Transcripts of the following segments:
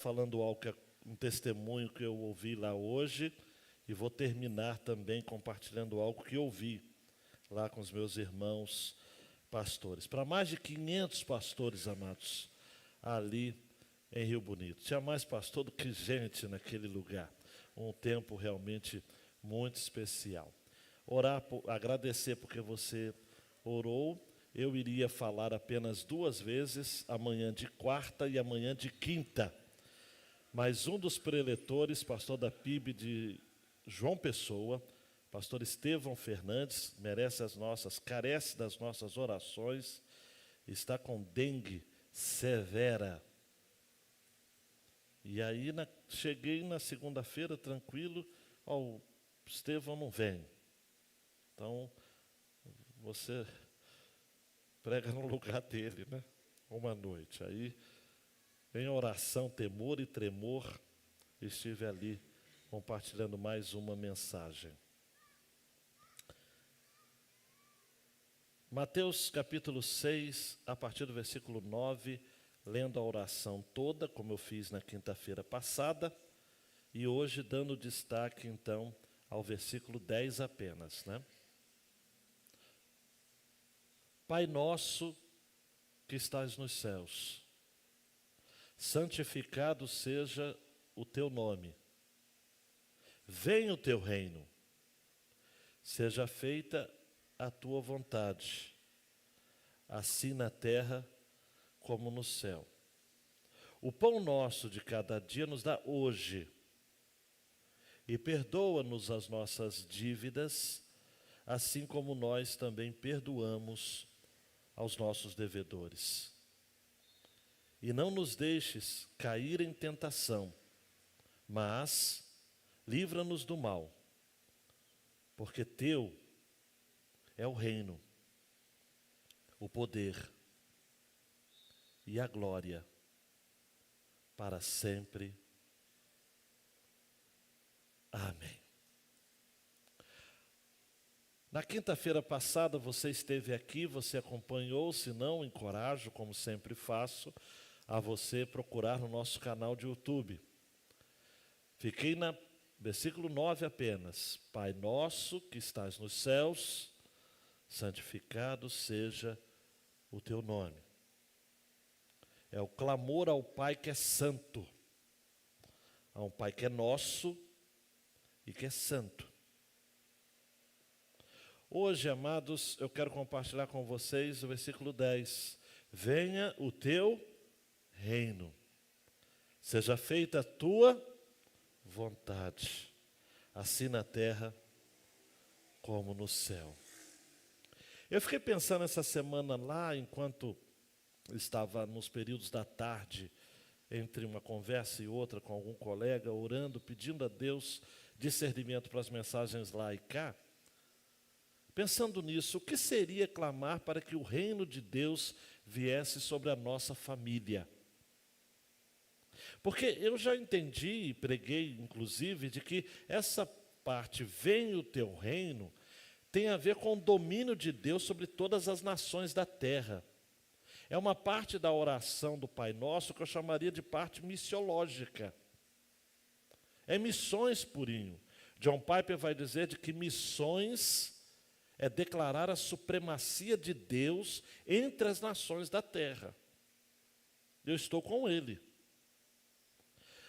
falando algo, um testemunho que eu ouvi lá hoje, e vou terminar também compartilhando algo que eu ouvi lá com os meus irmãos pastores. Para mais de 500 pastores, amados, ali em Rio Bonito. Tinha mais pastor do que gente naquele lugar. Um tempo realmente muito especial. Orar, agradecer porque você orou. Eu iria falar apenas 2 vezes, amanhã de quarta e amanhã de quinta. Mas um dos preletores, pastor da PIB de João Pessoa, pastor Estevão Fernandes, carece das nossas orações, está com dengue severa. E aí cheguei na segunda-feira tranquilo, o Estevão não vem. Então, você prega no lugar dele, né? Uma noite. Aí, em oração, temor e tremor, estive ali compartilhando mais uma mensagem. Mateus capítulo 6, a partir do versículo 9, lendo a oração toda, como eu fiz na quinta-feira passada, e hoje dando destaque, então, ao versículo 10 apenas, né? Pai nosso que estás nos céus, santificado seja o teu nome. Venha o teu reino. Seja feita a tua vontade, assim na terra como no céu. O pão nosso de cada dia nos dá hoje. E perdoa-nos as nossas dívidas, assim como nós também perdoamos aos nossos devedores. E não nos deixes cair em tentação, mas livra-nos do mal, porque teu é o reino, o poder e a glória para sempre. Amém. Na quinta-feira passada você esteve aqui, você acompanhou, se não, encorajo, como sempre faço, a você procurar no nosso canal de YouTube. Fiquei na versículo 9 apenas. Pai nosso que estás nos céus, santificado seja o teu nome. É o clamor ao Pai que é santo. Há um Pai que é nosso e que é santo. Hoje, amados, eu quero compartilhar com vocês o versículo 10. Venha o teu reino. Seja feita a tua vontade, assim na terra como no céu. Eu fiquei pensando essa semana lá, enquanto estava nos períodos da tarde, entre uma conversa e outra com algum colega, orando, pedindo a Deus discernimento para as mensagens lá e cá. Pensando nisso, o que seria clamar para que o reino de Deus viesse sobre a nossa família? Porque eu já entendi e preguei, inclusive, de que essa parte, venha o teu reino, tem a ver com o domínio de Deus sobre todas as nações da terra. É uma parte da oração do Pai Nosso que eu chamaria de parte missiológica. É missões purinho. John Piper vai dizer de que missões é declarar a supremacia de Deus entre as nações da terra. Eu estou com ele.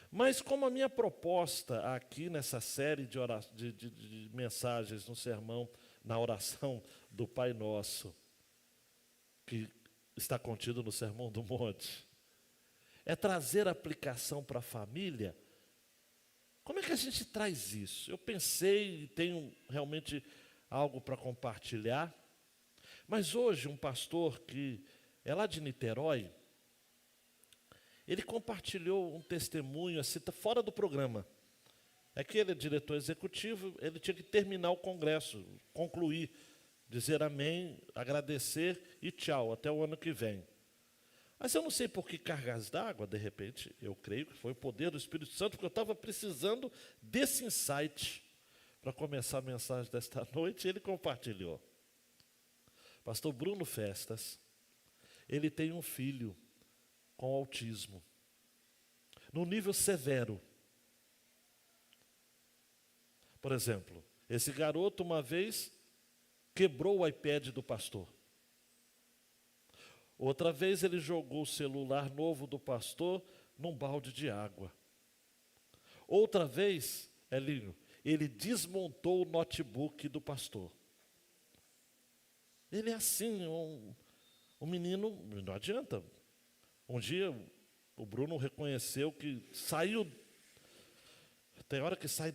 Mas como a minha proposta aqui nessa série de mensagens no sermão, na oração do Pai Nosso, que está contido no Sermão do Monte, é trazer aplicação para a família, como é que a gente traz isso? Eu pensei e tenho realmente algo para compartilhar, mas hoje um pastor que é lá de Niterói, ele compartilhou um testemunho, assim, fora do programa. É que ele é diretor executivo, ele tinha que terminar o congresso, concluir, dizer amém, agradecer e tchau, até o ano que vem. Mas eu não sei por que cargas d'água, de repente, eu creio que foi o poder do Espírito Santo, porque eu estava precisando desse insight para começar a mensagem desta noite, e ele compartilhou. Pastor Bruno Festas, ele tem um filho com autismo. no nível severo. Por exemplo, esse garoto uma vez quebrou o iPad do pastor. Outra vez ele jogou o celular novo do pastor num balde de água. Outra vez, Elinho, ele desmontou o notebook do pastor. Ele é assim, um menino, não adianta. Um dia o Bruno reconheceu que saiu, tem hora que sai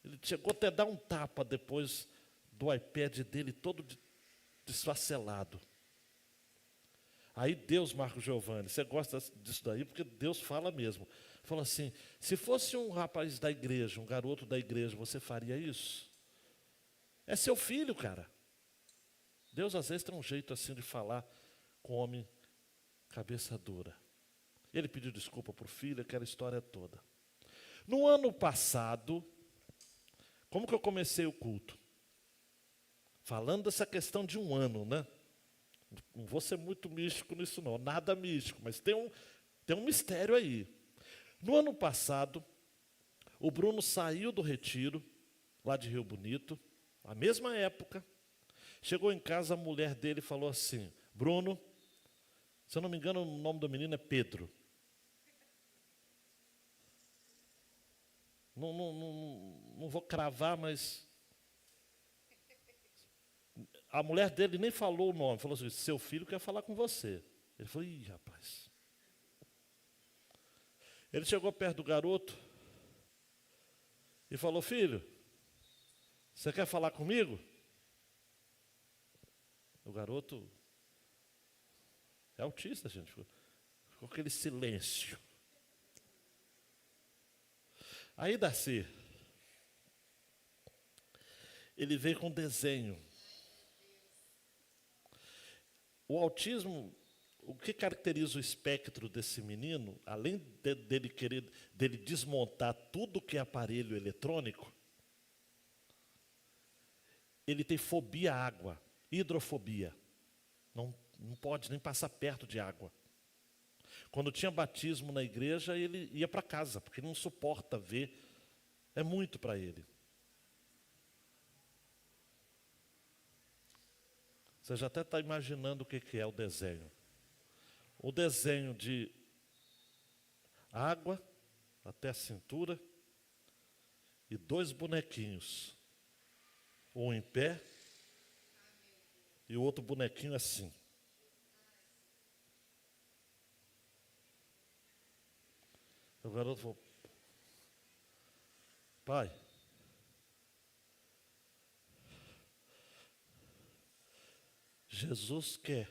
ele chegou até a dar um tapa depois do iPad dele todo desfacelado. Aí Deus, Marco Giovanni, você gosta disso daí porque Deus fala mesmo. Fala assim, se fosse um rapaz da igreja, um garoto da igreja, você faria isso? É seu filho, cara. Deus às vezes tem um jeito assim de falar com homem cabeça dura. Ele pediu desculpa para o filho, aquela história toda. No ano passado, como que eu comecei o culto? Falando dessa questão de um ano, né? Não vou ser muito místico nisso não, nada místico, mas tem um mistério aí. No ano passado, o Bruno saiu do retiro, lá de Rio Bonito, na mesma época, chegou em casa, a mulher dele falou assim, Bruno, se eu não me engano, o nome do menino é Pedro. Não vou cravar, mas a mulher dele nem falou o nome, falou assim, seu filho quer falar com você. Ele falou, ih, rapaz. Ele chegou perto do garoto e falou, filho, você quer falar comigo? O garoto é autista, gente, ficou aquele silêncio. Aí, Darcy, ele veio com desenho. O autismo, o que caracteriza o espectro desse menino, além dele desmontar tudo que é aparelho eletrônico, ele tem fobia à água, hidrofobia. Não pode nem passar perto de água. Quando tinha batismo na igreja, ele ia para casa, porque ele não suporta ver. É muito para ele. Você já até está imaginando o que é o desenho. O desenho de água até a cintura e 2 bonequinhos. Um em pé e o outro bonequinho assim. O garoto falou, pai, Jesus quer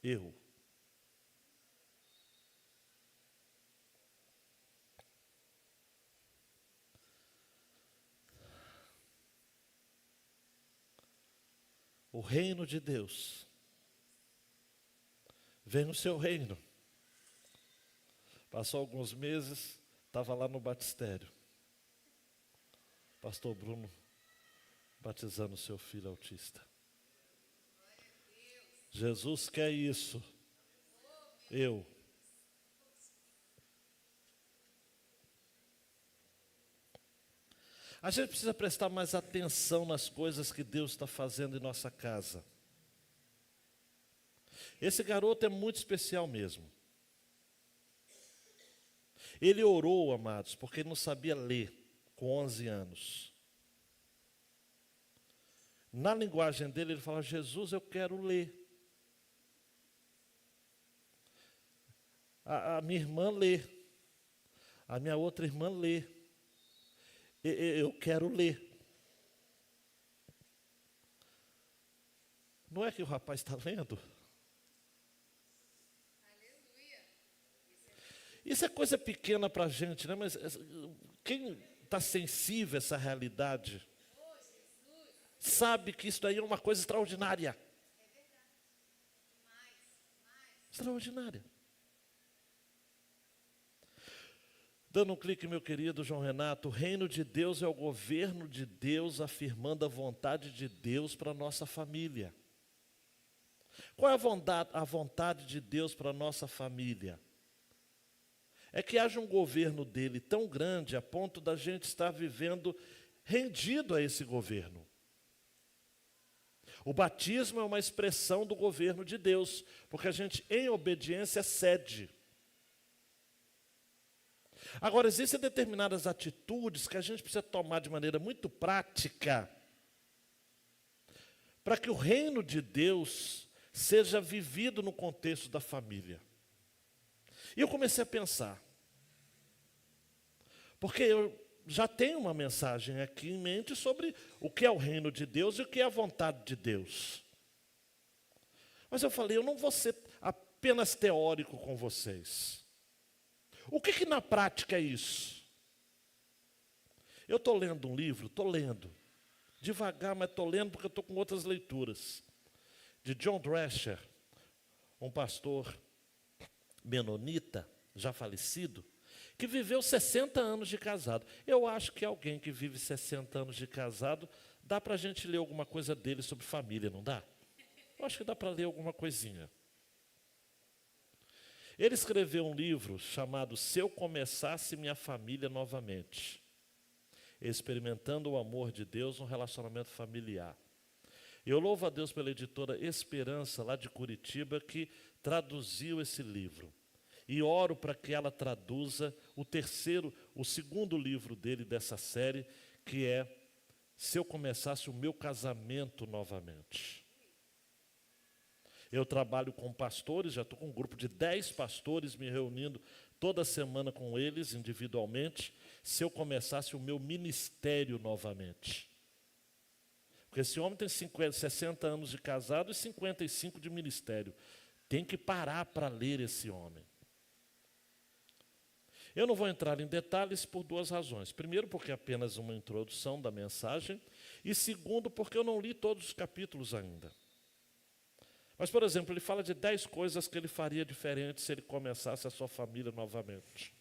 eu. O reino de Deus vem no seu reino. Passou alguns meses, estava lá no batistério. Pastor Bruno batizando seu filho autista. Jesus quer isso. Eu. A gente precisa prestar mais atenção nas coisas que Deus está fazendo em nossa casa. Esse garoto é muito especial mesmo. Ele orou, amados, porque ele não sabia ler com 11 anos. Na linguagem dele, ele fala, Jesus, eu quero ler. A minha irmã lê. A minha outra irmã lê. Eu quero ler. Não é que o rapaz está lendo? Isso é coisa pequena para a gente, né? Mas quem está sensível a essa realidade sabe que isso daí é uma coisa extraordinária. Extraordinária. Dando um clique, meu querido João Renato, o reino de Deus é o governo de Deus afirmando a vontade de Deus para a nossa família. Qual é a vontade de Deus para a nossa família? É que haja um governo dele tão grande a ponto da gente estar vivendo rendido a esse governo. O batismo é uma expressão do governo de Deus, porque a gente, em obediência, cede. Agora, existem determinadas atitudes que a gente precisa tomar de maneira muito prática para que o reino de Deus seja vivido no contexto da família. E eu comecei a pensar, porque eu já tenho uma mensagem aqui em mente sobre o que é o reino de Deus e o que é a vontade de Deus. Mas eu falei, eu não vou ser apenas teórico com vocês. O que na prática é isso? Eu estou lendo um livro, devagar, mas estou lendo porque eu estou com outras leituras, de John Drescher, um pastor menonita, já falecido, que viveu 60 anos de casado. Eu acho que alguém que vive 60 anos de casado, dá para a gente ler alguma coisa dele sobre família, não dá? Eu acho que dá para ler alguma coisinha. Ele escreveu um livro chamado Se Eu Começasse Minha Família Novamente, experimentando o amor de Deus no relacionamento familiar. Eu louvo a Deus pela editora Esperança, lá de Curitiba, que traduziu esse livro. E oro para que ela traduza o segundo livro dele, dessa série, que é Se Eu Começasse o Meu Casamento Novamente. Eu trabalho com pastores, já estou com um grupo de 10 pastores, me reunindo toda semana com eles, individualmente, se eu começasse o meu ministério novamente. Porque esse homem tem 60 anos de casado e 55 de ministério. Tem que parar para ler esse homem. Eu não vou entrar em detalhes por duas razões. Primeiro, porque é apenas uma introdução da mensagem. E segundo, porque eu não li todos os capítulos ainda. Mas, por exemplo, ele fala de 10 coisas que ele faria diferente se ele começasse a sua família novamente.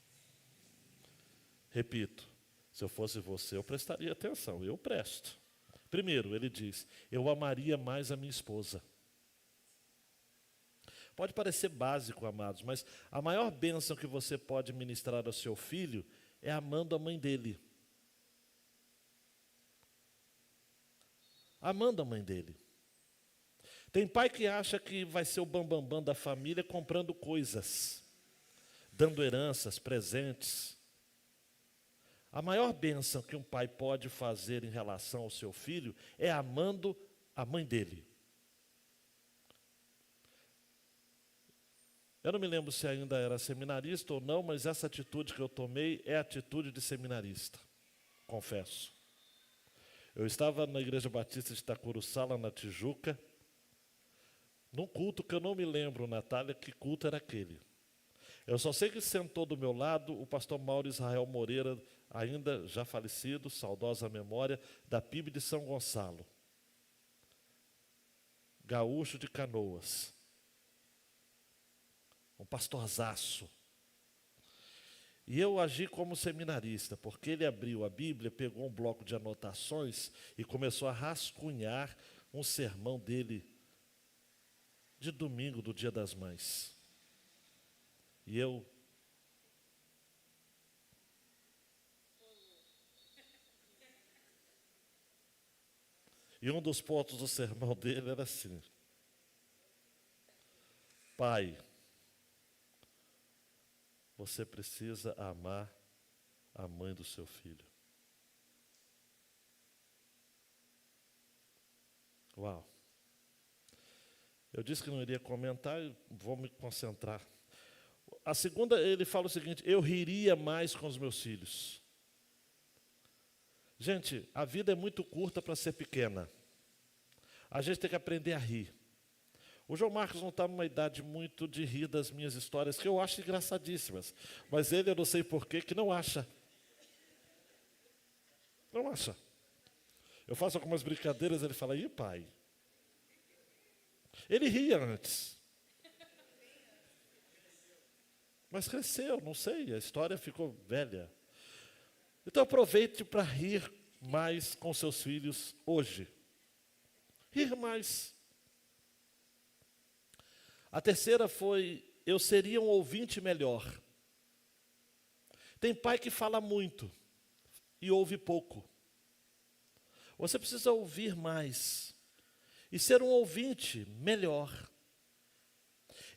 Repito, se eu fosse você, eu prestaria atenção. Eu presto. Primeiro, ele diz, eu amaria mais a minha esposa. Pode parecer básico, amados, mas a maior bênção que você pode ministrar ao seu filho é amando a mãe dele. Amando a mãe dele. Tem pai que acha que vai ser o bambambam da família comprando coisas, dando heranças, presentes. A maior bênção que um pai pode fazer em relação ao seu filho é amando a mãe dele. Eu não me lembro se ainda era seminarista ou não, mas essa atitude que eu tomei é atitude de seminarista, confesso. Eu estava na Igreja Batista de Itacuruçá, lá na Tijuca, num culto que eu não me lembro, Natália, que culto era aquele. Eu só sei que sentou do meu lado o pastor Mauro Israel Moreira, ainda já falecido, saudosa memória, da PIB de São Gonçalo. Gaúcho de Canoas. Um pastorzaço. E eu agi como seminarista, porque ele abriu a Bíblia, pegou um bloco de anotações e começou a rascunhar um sermão dele de domingo, do Dia das Mães. E eu... E um dos pontos do sermão dele era assim: pai, você precisa amar a mãe do seu filho. Uau! Eu disse que não iria comentar, vou me concentrar. A segunda, ele fala o seguinte: eu riria mais com os meus filhos. Gente, a vida é muito curta para ser pequena. A gente tem que aprender a rir. O João Marcos não está numa idade muito de rir das minhas histórias, que eu acho engraçadíssimas. Mas ele, eu não sei porquê, que não acha. Não acha. Eu faço algumas brincadeiras, ele fala, ih, pai. Ele ria antes. Mas cresceu, não sei, a história ficou velha. Então aproveite para rir mais com seus filhos hoje. Rir mais. A terceira foi: eu seria um ouvinte melhor. Tem pai que fala muito e ouve pouco. Você precisa ouvir mais e ser um ouvinte melhor.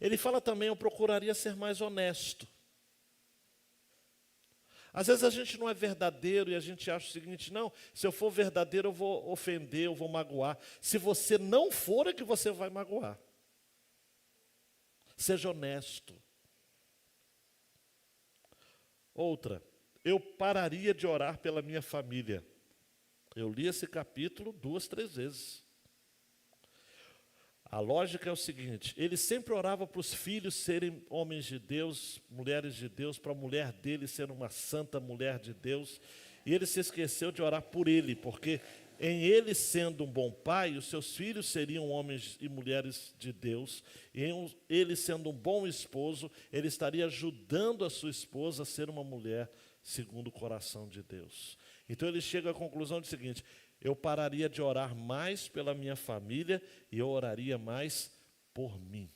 Ele fala também: eu procuraria ser mais honesto. Às vezes a gente não é verdadeiro e a gente acha o seguinte: não, se eu for verdadeiro eu vou ofender, eu vou magoar. Se você não for, é que você vai magoar. Seja honesto. Outra: eu pararia de orar pela minha família. Eu li esse capítulo 2, 3 vezes. A lógica é o seguinte: ele sempre orava para os filhos serem homens de Deus, mulheres de Deus, para a mulher dele ser uma santa mulher de Deus. E ele se esqueceu de orar por ele, porque em ele sendo um bom pai, os seus filhos seriam homens e mulheres de Deus. E em ele sendo um bom esposo, ele estaria ajudando a sua esposa a ser uma mulher segundo o coração de Deus. Então ele chega à conclusão do seguinte: eu pararia de orar mais pela minha família e eu oraria mais por mim.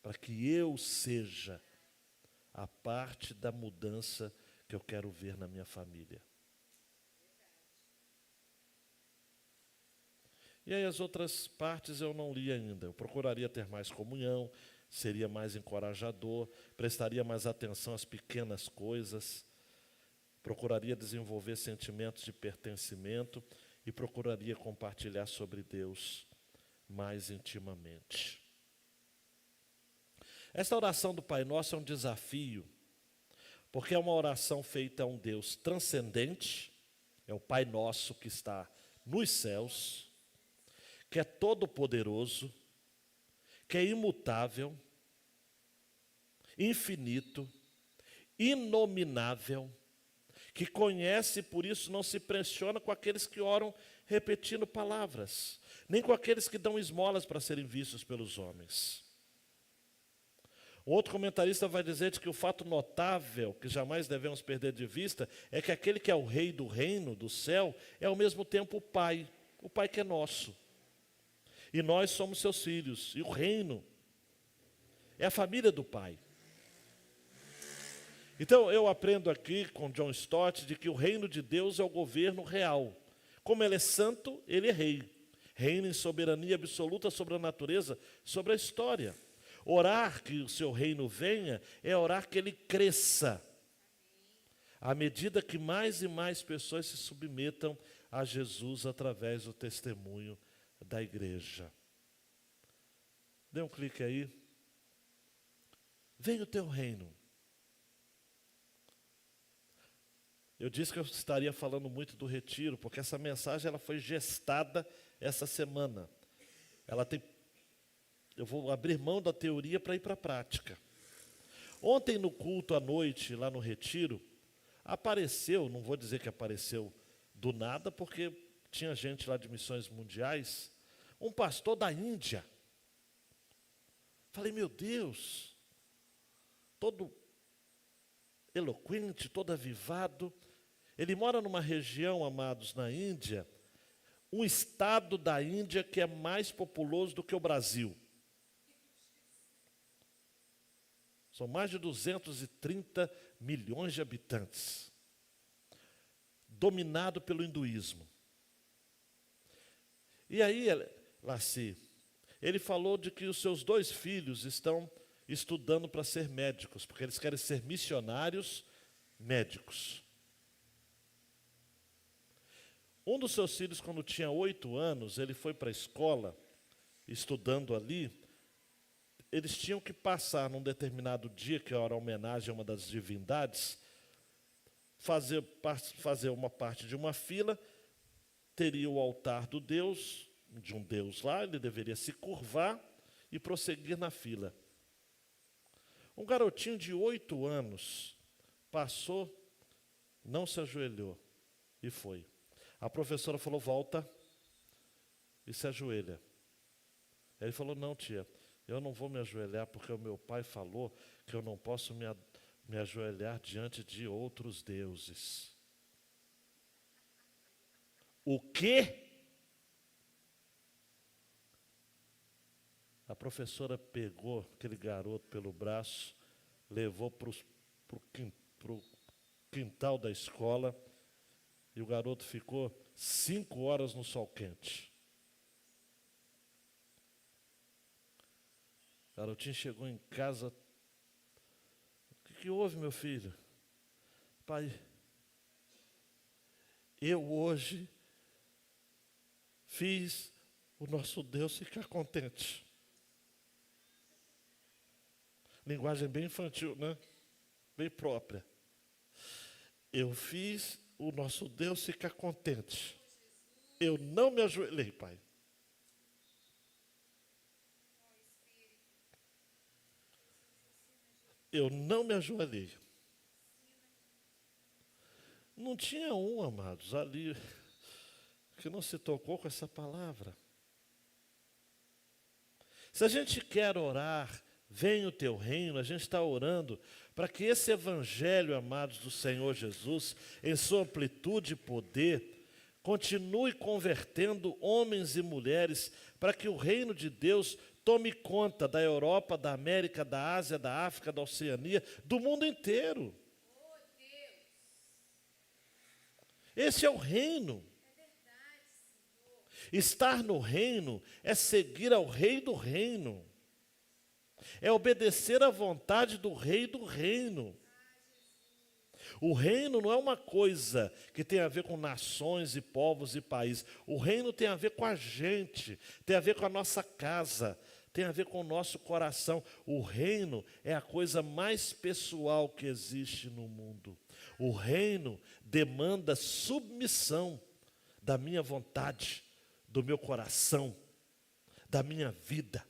Para que eu seja a parte da mudança que eu quero ver na minha família. E aí as outras partes eu não li ainda. Eu procuraria ter mais comunhão, seria mais encorajador, prestaria mais atenção às pequenas coisas, procuraria desenvolver sentimentos de pertencimento e procuraria compartilhar sobre Deus mais intimamente. Esta oração do Pai Nosso é um desafio, porque é uma oração feita a um Deus transcendente, é o Pai Nosso que está nos céus, que é todo-poderoso, que é imutável, infinito, inominável, que conhece e por isso não se impressiona com aqueles que oram repetindo palavras, nem com aqueles que dão esmolas para serem vistos pelos homens. Um outro comentarista vai dizer que o fato notável, que jamais devemos perder de vista, é que aquele que é o rei do reino, do céu, é ao mesmo tempo o Pai que é nosso. E nós somos seus filhos, e o reino é a família do Pai. Então, eu aprendo aqui com John Stott de que o reino de Deus é o governo real. Como ele é santo, ele é rei. Reina em soberania absoluta sobre a natureza, sobre a história. Orar que o seu reino venha é orar que ele cresça. À medida que mais e mais pessoas se submetam a Jesus através do testemunho da igreja. Dê um clique aí. Venha o teu reino. Eu disse que eu estaria falando muito do retiro, porque essa mensagem ela foi gestada essa semana. Eu vou abrir mão da teoria para ir para a prática. Ontem no culto à noite, lá no retiro, apareceu, não vou dizer que apareceu do nada, porque tinha gente lá de missões mundiais, um pastor da Índia. Falei, meu Deus, todo eloquente, todo avivado. Ele mora numa região, amados, na Índia, um estado da Índia que é mais populoso do que o Brasil. São mais de 230 milhões de habitantes. Dominado pelo hinduísmo. E aí, Laci, ele falou de que os seus 2 filhos estão estudando para ser médicos, porque eles querem ser missionários médicos. Um dos seus filhos, quando tinha 8 anos, ele foi para a escola, estudando ali. Eles tinham que passar num determinado dia, que era homenagem a uma das divindades, fazer uma parte de uma fila, teria o altar do Deus, de um Deus lá, ele deveria se curvar e prosseguir na fila. Um garotinho de 8 anos passou, não se ajoelhou e foi. A professora falou, volta e se ajoelha. Ele falou, não, tia, eu não vou me ajoelhar porque o meu pai falou que eu não posso me ajoelhar diante de outros deuses. O quê? A professora pegou aquele garoto pelo braço, levou para o quintal da escola, e o garoto ficou 5 horas no sol quente. O garotinho chegou em casa. O que houve, meu filho? Pai, eu hoje fiz o nosso Deus ficar contente. Linguagem bem infantil, né? Bem própria. Eu fiz o nosso Deus ficar contente. Eu não me ajoelhei, pai. Eu não me ajoelhei. Não tinha um, amados, ali que não se tocou com essa palavra. Se a gente quer orar, venha o teu reino, a gente está orando para que esse evangelho, amados, do Senhor Jesus, em sua amplitude e poder, continue convertendo homens e mulheres para que o reino de Deus tome conta da Europa, da América, da Ásia, da África, da Oceania, do mundo inteiro. Esse é o reino. Estar no reino é seguir ao rei do reino. É obedecer à vontade do rei do reino. O reino não é uma coisa que tem a ver com nações e povos e países. O reino tem a ver com a gente, tem a ver com a nossa casa, tem a ver com o nosso coração. O reino é a coisa mais pessoal que existe no mundo. O reino demanda submissão da minha vontade, do meu coração, da minha vida.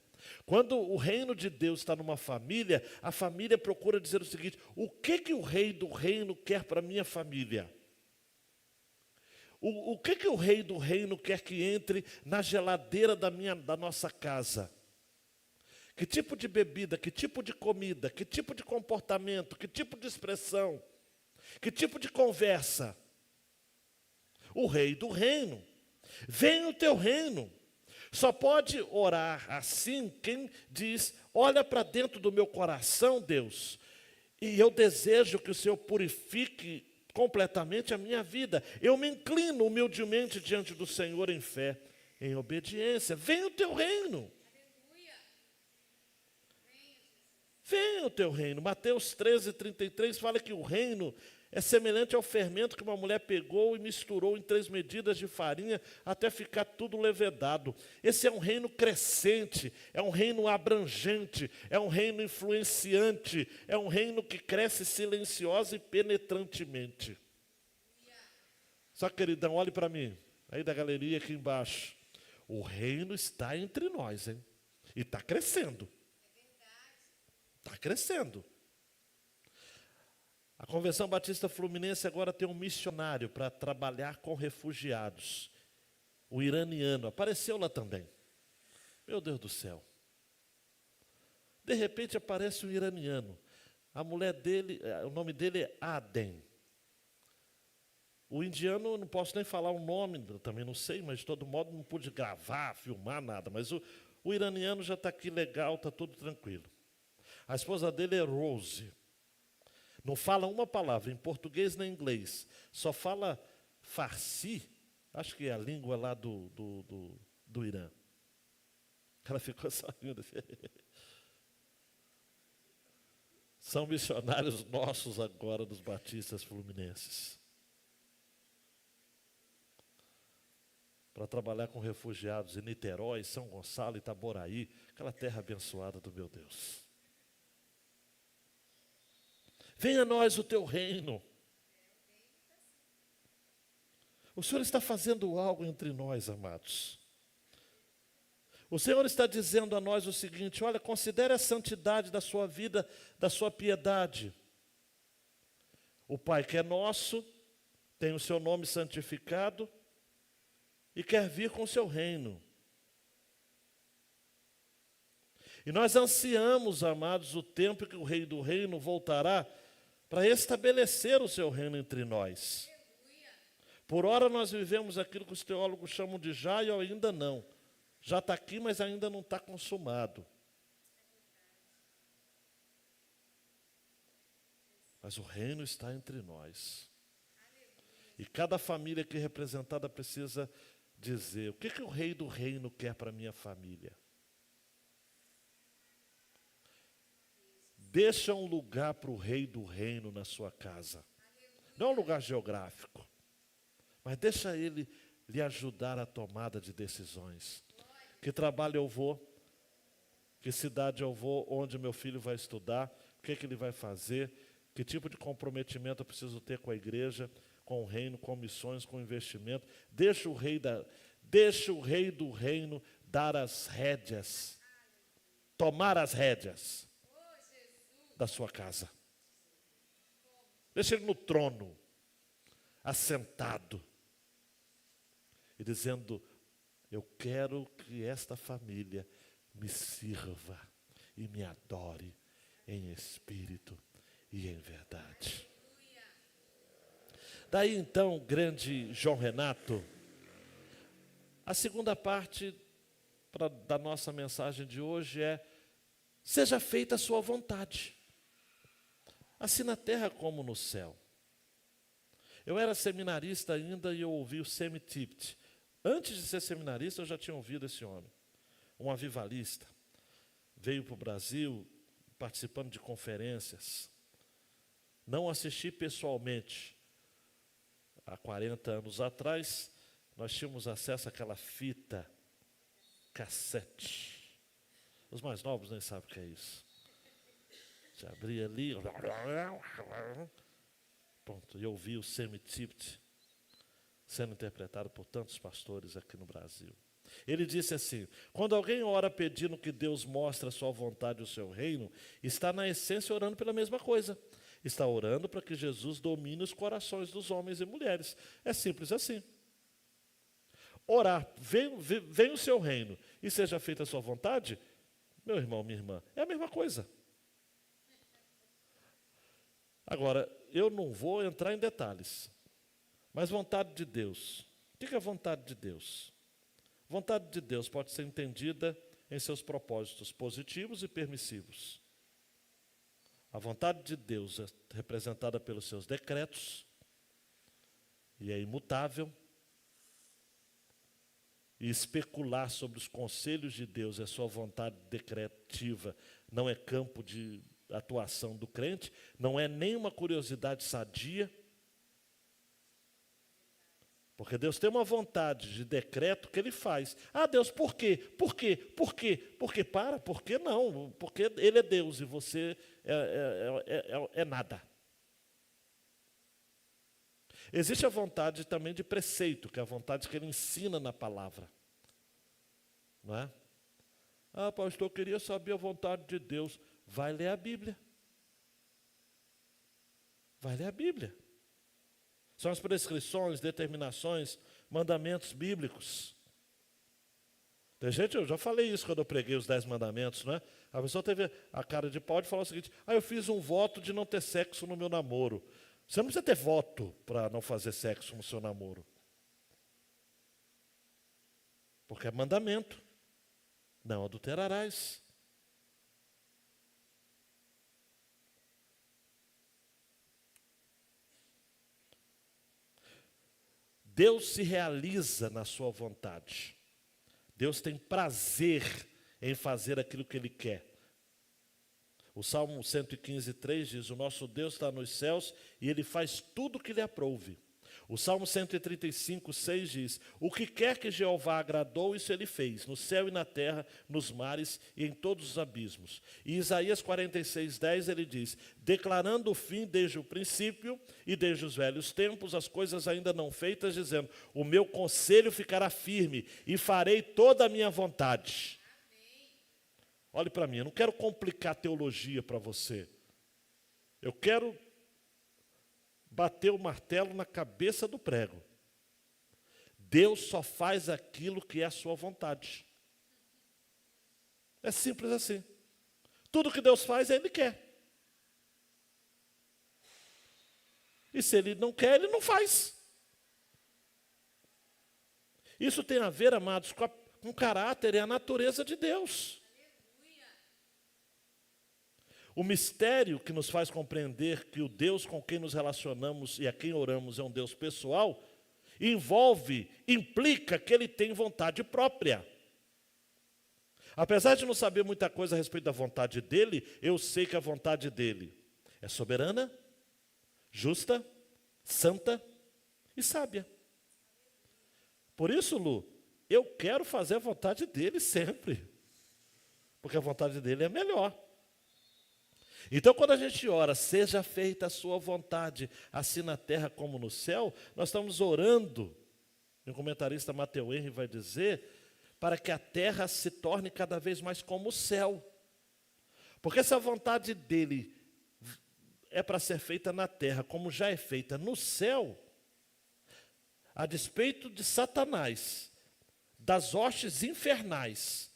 Quando o reino de Deus está numa família, a família procura dizer o seguinte: o que o rei do reino quer para a minha família? O que o rei do reino quer que entre na geladeira da nossa casa? Que tipo de bebida, que tipo de comida, que tipo de comportamento, que tipo de expressão, que tipo de conversa? O rei do reino. Venha o teu reino. Só pode orar assim quem diz: olha para dentro do meu coração, Deus, e eu desejo que o Senhor purifique completamente a minha vida. Eu me inclino humildemente diante do Senhor em fé, em obediência. Venha o teu reino. Venha o teu reino. Mateus 13:33 fala que o reino é semelhante ao fermento que uma mulher pegou e misturou em 3 medidas de farinha até ficar tudo levedado. Esse é um reino crescente, é um reino abrangente, é um reino influenciante, é um reino que cresce silenciosa e penetrantemente. Só, queridão, olhe para mim, aí da galeria aqui embaixo. O reino está entre nós, hein? E está crescendo. Está crescendo. A Convenção Batista Fluminense agora tem um missionário para trabalhar com refugiados. O iraniano apareceu lá também. Meu Deus do céu. De repente aparece um iraniano. A mulher dele, o nome dele é Aden. O indiano, não posso nem falar o nome, eu também não sei, mas de todo modo não pude gravar, filmar, nada. Mas o iraniano já está aqui legal, está tudo tranquilo. A esposa dele é Rose. Não fala uma palavra, em português nem em inglês. Só fala farsi, acho que é a língua lá do Irã. Ela ficou saindo. São missionários nossos agora dos batistas fluminenses. Para trabalhar com refugiados em Niterói, São Gonçalo, Itaboraí, aquela terra abençoada do meu Deus. Venha a nós o teu reino. O Senhor está fazendo algo entre nós, amados. O Senhor está dizendo a nós o seguinte: olha, considere a santidade da sua vida, da sua piedade. O Pai que é nosso, tem o seu nome santificado e quer vir com o seu reino. E nós ansiamos, amados, o tempo que o Rei do Reino voltará para estabelecer o seu reino entre nós. Por ora nós vivemos aquilo que os teólogos chamam de já e ainda não. Já está aqui, mas ainda não está consumado. Mas o reino está entre nós. E cada família aqui representada precisa dizer: o que o rei do reino quer para a minha família? Deixa um lugar para o rei do reino na sua casa. Não é um lugar geográfico, mas deixa ele lhe ajudar a tomada de decisões. Que trabalho eu vou? Que cidade eu vou? Onde meu filho vai estudar? O que ele vai fazer? Que tipo de comprometimento eu preciso ter com a igreja, com o reino, com missões, com investimento? Deixa o rei do reino dar as rédeas, tomar as rédeas da sua casa. Deixa ele no trono, assentado, e dizendo: eu quero que esta família me sirva e me adore em espírito e em verdade. Daí então, grande João Renato, a segunda parte da nossa mensagem de hoje é: seja feita a sua vontade, assim na terra como no céu. Eu era seminarista ainda e eu ouvi o Semi Tipt. Antes de ser seminarista, eu já tinha ouvido esse homem, um avivalista. Veio para o Brasil participando de conferências. Não assisti pessoalmente. Há 40 anos atrás, nós tínhamos acesso àquela fita cassete. Os mais novos nem sabem o que é isso. Você abria ali, pronto, e eu ouvi o Semi Tipt sendo interpretado por tantos pastores aqui no Brasil. Ele disse assim: quando alguém ora pedindo que Deus mostre a sua vontade e o seu reino, está na essência orando pela mesma coisa. Está orando para que Jesus domine os corações dos homens e mulheres. É simples assim. Orar, vem o seu reino e seja feita a sua vontade, meu irmão, minha irmã, é a mesma coisa. Agora, eu não vou entrar em detalhes, mas vontade de Deus. O que é a vontade de Deus? Vontade de Deus pode ser entendida em seus propósitos positivos e permissivos. A vontade de Deus é representada pelos seus decretos, e é imutável. E especular sobre os conselhos de Deus, a sua vontade decretiva, não é campo de atuação do crente, não é nem uma curiosidade sadia. Porque Deus tem uma vontade de decreto que Ele faz. Ah, Deus, por quê? Por quê? Por quê? Por quê? Por que não? Porque Ele é Deus e você é nada. Existe a vontade também de preceito, que é a vontade que Ele ensina na palavra. Não é? Ah, pastor, eu queria saber a vontade de Deus. Vai ler a Bíblia. Vai ler a Bíblia. São as prescrições, determinações, mandamentos bíblicos. Tem gente, eu já falei isso quando eu preguei os 10 mandamentos, né? A pessoa teve a cara de pau de falar o seguinte: eu fiz um voto de não ter sexo no meu namoro. Você não precisa ter voto para não fazer sexo no seu namoro. Porque é mandamento. Não adulterarás. Deus se realiza na sua vontade. Deus tem prazer em fazer aquilo que Ele quer. O Salmo 115:3 diz: o nosso Deus está nos céus e Ele faz tudo o que lhe aprouve. O Salmo 135:6 diz: o que quer que Jeová agradou, isso Ele fez, no céu e na terra, nos mares e em todos os abismos. E Isaías 46:10 ele diz: declarando o fim desde o princípio e desde os velhos tempos, as coisas ainda não feitas, dizendo: o meu conselho ficará firme e farei toda a minha vontade. Olhe para mim, eu não quero complicar teologia para você. Eu quero bater o martelo na cabeça do prego. Deus só faz aquilo que é a sua vontade. É simples assim. Tudo que Deus faz, Ele quer. E se Ele não quer, Ele não faz. Isso tem a ver, amados, com um caráter e a natureza de Deus. O mistério que nos faz compreender que o Deus com quem nos relacionamos e a quem oramos é um Deus pessoal, implica que Ele tem vontade própria. Apesar de não saber muita coisa a respeito da vontade dEle, eu sei que a vontade dEle é soberana, justa, santa e sábia. Por isso, Lu, eu quero fazer a vontade dEle sempre, porque a vontade dEle é melhor. Então, quando a gente ora, seja feita a sua vontade, assim na terra como no céu, nós estamos orando, e o comentarista Matthew Henry vai dizer, para que a terra se torne cada vez mais como o céu. Porque se a vontade dele é para ser feita na terra, como já é feita no céu, a despeito de Satanás, das hostes infernais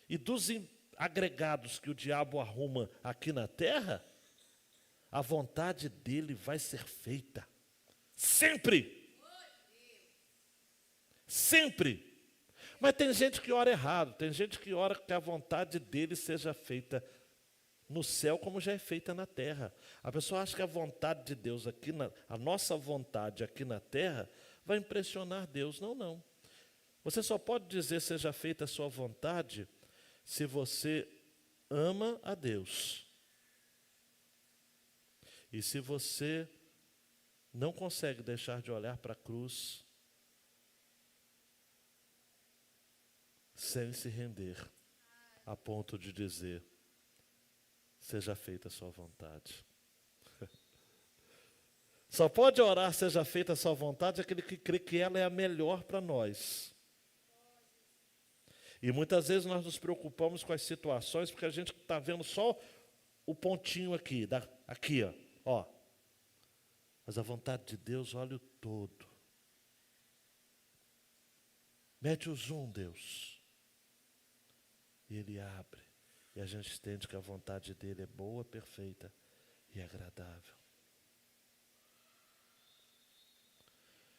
e dos agregados que o diabo arruma aqui na terra, a vontade dele vai ser feita. Sempre. Sempre. Mas tem gente que ora errado, tem gente que ora que a vontade dele seja feita no céu como já é feita na terra. A pessoa acha que a vontade de Deus aqui, a nossa vontade aqui na terra, vai impressionar Deus. Não, não. Você só pode dizer seja feita a sua vontade se você ama a Deus. E se você não consegue deixar de olhar para a cruz sem se render, a ponto de dizer, seja feita a sua vontade. Só pode orar, seja feita a sua vontade, aquele que crê que ela é a melhor para nós. E muitas vezes nós nos preocupamos com as situações, porque a gente está vendo só o pontinho aqui, aqui, ó. Mas a vontade de Deus, olha o todo. Mete o zoom, Deus. E Ele abre. E a gente entende que a vontade dEle é boa, perfeita e agradável.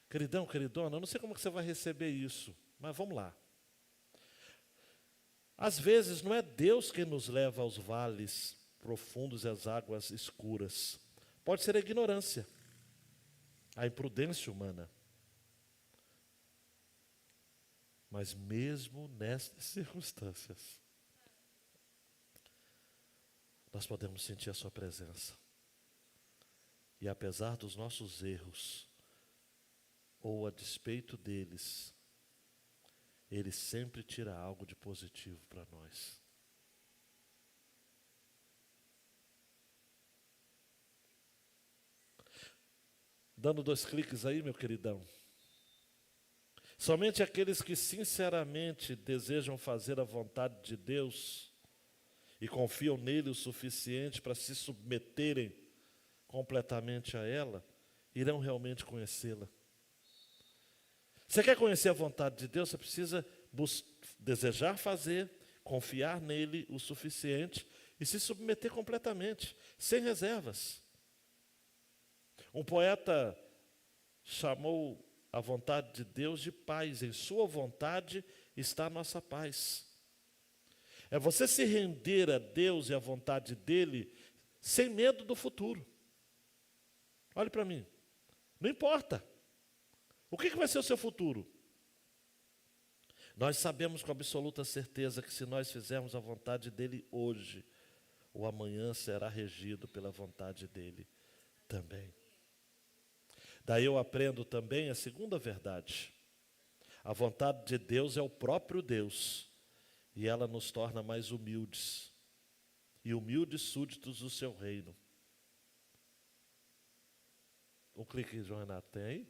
Queridão, queridona, eu não sei como que você vai receber isso, mas vamos lá. Às vezes não é Deus quem nos leva aos vales profundos e às águas escuras. Pode ser a ignorância, a imprudência humana. Mas mesmo nestas circunstâncias, nós podemos sentir a sua presença. E apesar dos nossos erros, ou a despeito deles, Ele sempre tira algo de positivo para nós. Dando 2 cliques aí, meu queridão. Somente aqueles que sinceramente desejam fazer a vontade de Deus e confiam nele o suficiente para se submeterem completamente a ela, irão realmente conhecê-la. Você quer conhecer a vontade de Deus? Você precisa desejar fazer, confiar nele o suficiente e se submeter completamente, sem reservas. Um poeta chamou a vontade de Deus de paz. Em sua vontade está a nossa paz. É você se render a Deus e à vontade dele sem medo do futuro. Olhe para mim. Não importa. O que vai ser o seu futuro? Nós sabemos com absoluta certeza que se nós fizermos a vontade dele hoje, o amanhã será regido pela vontade dele também. Daí eu aprendo também a segunda verdade. A vontade de Deus é o próprio Deus, e ela nos torna mais humildes, e humildes súditos do seu reino. Um clique, João Renato, tem aí?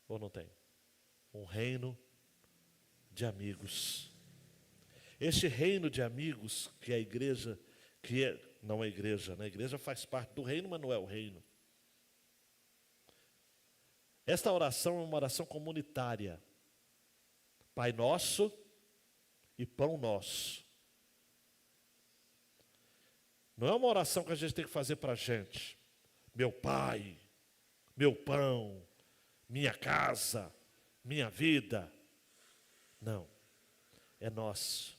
Ou não tem? Um reino de amigos. Este reino de amigos que a igreja, não é igreja, né? A igreja faz parte do reino, mas não é o reino. Esta oração é uma oração comunitária. Pai nosso e pão nosso. Não é uma oração que a gente tem que fazer para a gente. Meu pai, meu pão, minha casa, minha vida. Não. é nosso.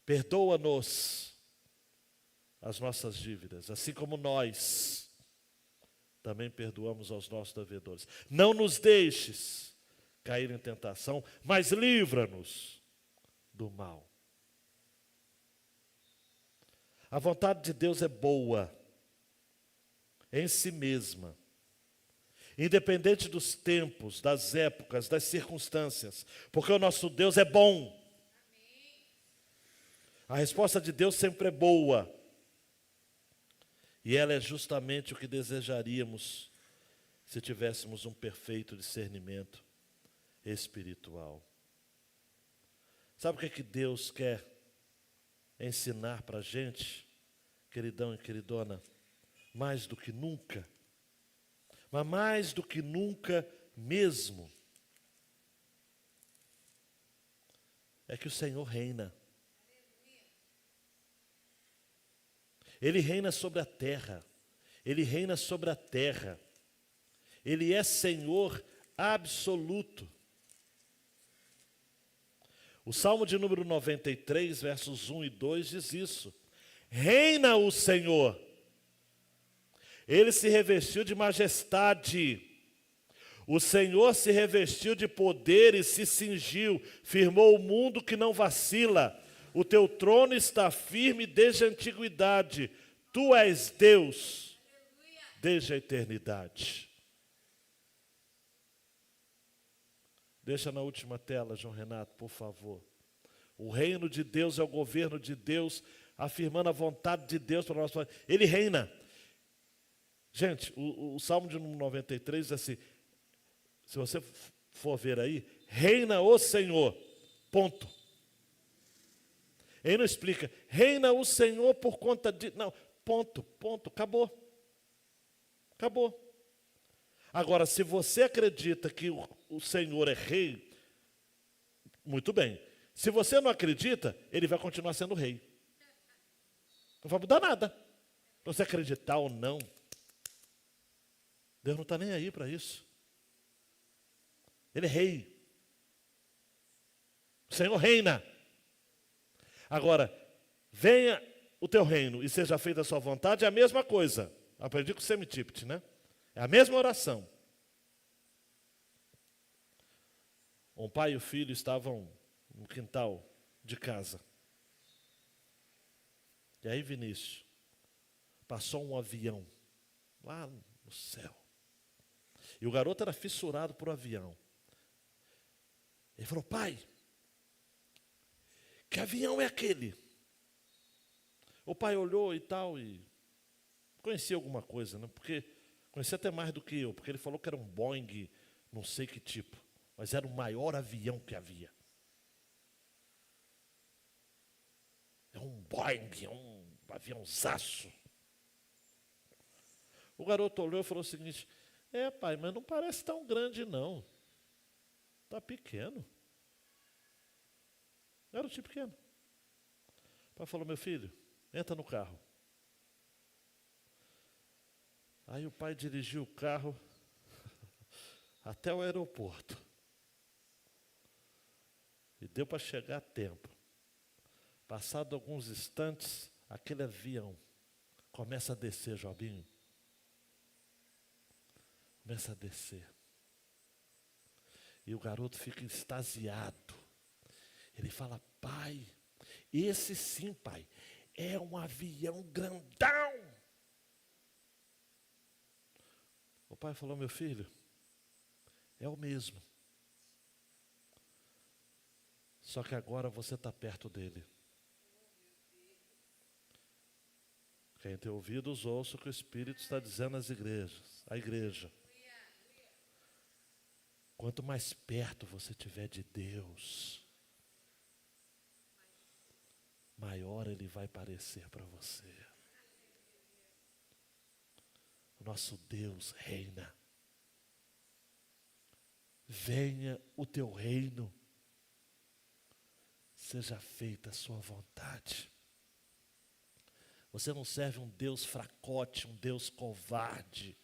Perdoa-nos as nossas dívidas, assim como nós também perdoamos aos nossos devedores. Não nos deixes cair em tentação, mas livra-nos do mal. A vontade de Deus é boa em si mesma, independente dos tempos, das épocas, das circunstâncias, porque o nosso Deus é bom. A resposta de Deus sempre é boa. E ela é justamente o que desejaríamos se tivéssemos um perfeito discernimento espiritual. Sabe o que é que Deus quer ensinar para a gente, queridão e queridona? Mais do que nunca, mas mais do que nunca mesmo, é que o Senhor reina. Ele reina sobre a terra. Ele reina sobre a terra. Ele é Senhor absoluto. O Salmo de número 93, versos 1 e 2 diz isso. Reina o Senhor. Ele se revestiu de majestade. O Senhor se revestiu de poder e se cingiu. Firmou o mundo que não vacila. O teu trono está firme desde a antiguidade. Tu és Deus desde a eternidade. Deixa na última tela, João Renato, por favor. O reino de Deus é o governo de Deus, afirmando a vontade de Deus para nós. Ele reina. Gente, o Salmo de número 93 diz assim, se você for ver aí, reina o Senhor, ponto. Ele não explica, reina o Senhor por conta de... Não, ponto, acabou. Acabou. Agora, se você acredita que o Senhor é rei, muito bem. Se você não acredita, ele vai continuar sendo rei. Não vai mudar nada. Se você acreditar ou não, Deus não está nem aí para isso. Ele é rei. O Senhor reina. Agora, venha o teu reino e seja feita a sua vontade, é a mesma coisa. Aprendi com o Semitipt, né? É a mesma oração. Um pai e o filho estavam no quintal de casa. E aí, Vinícius, passou um avião lá no céu. E o garoto era fissurado por avião. Ele falou, pai, que avião é aquele? O pai olhou e tal, e conhecia alguma coisa, né? Porque conhecia até mais do que eu, porque ele falou que era um Boeing, não sei que tipo, mas era o maior avião que havia. É um Boeing, é um aviãozaço. O garoto olhou e falou o seguinte, pai, mas não parece tão grande não. Está pequeno. Garotinho pequeno. O pai falou, meu filho, entra no carro. Aí o pai dirigiu o carro até o aeroporto. E deu para chegar a tempo. Passado alguns instantes, aquele avião começa a descer, Jobinho. Começa a descer. E o garoto fica extasiado. Ele fala, pai, esse sim, pai, é um avião grandão. O pai falou, meu filho, é o mesmo. Só que agora você está perto dele. Quem tem ouvidos, ouça o que o Espírito está dizendo às igrejas, à igreja. Quanto mais perto você estiver de Deus, maior Ele vai parecer para você. O nosso Deus reina. Venha o teu reino. Seja feita a sua vontade. Você não serve um Deus fracote, um Deus covarde.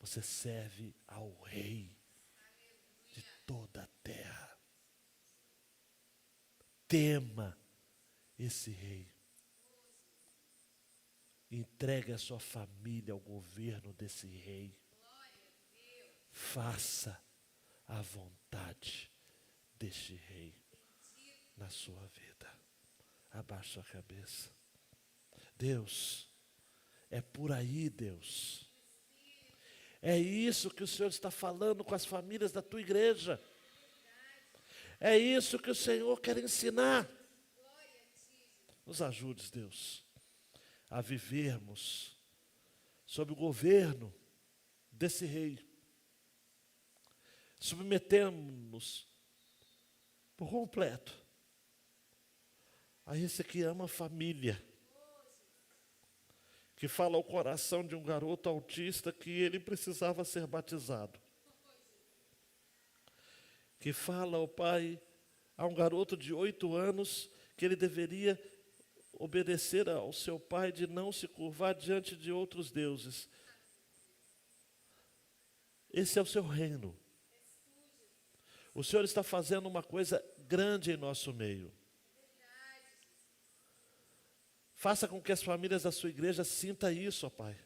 Você serve ao Rei de toda a terra. tema esse rei. Entregue a sua família ao governo desse rei. Faça a vontade deste rei na sua vida. Abaixe a cabeça. Deus, é por aí, Deus. É isso que o Senhor está falando com as famílias da tua igreja. É isso que o Senhor quer ensinar. Nos ajudes, Deus, a vivermos sob o governo desse rei. Submetemos-nos por completo a esse que ama a família, que fala ao coração de um garoto autista que ele precisava ser batizado, que fala ao pai, a um garoto de 8 anos, que ele deveria obedecer ao seu pai, de não se curvar diante de outros deuses. Esse é o seu reino. O Senhor está fazendo uma coisa grande em nosso meio. Faça com que as famílias da sua igreja sintam isso, ó Pai.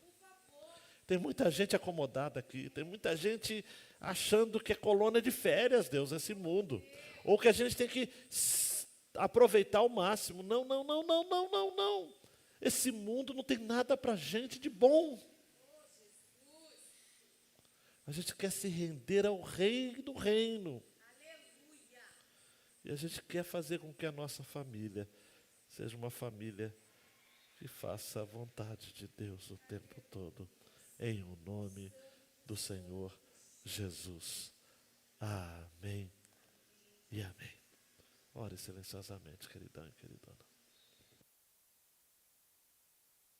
Tem muita gente acomodada aqui, tem muita gente achando que é colônia de férias, Deus, esse mundo. Ou que a gente tem que aproveitar ao máximo. Não, não, não, não, não, não, não. Esse mundo não tem nada para a gente de bom. A gente quer se render ao rei do reino. E a gente quer fazer com que a nossa família seja uma família que faça a vontade de Deus o tempo todo. Em o nome do Senhor Jesus. Amém e amém. Ore silenciosamente, queridão e queridona.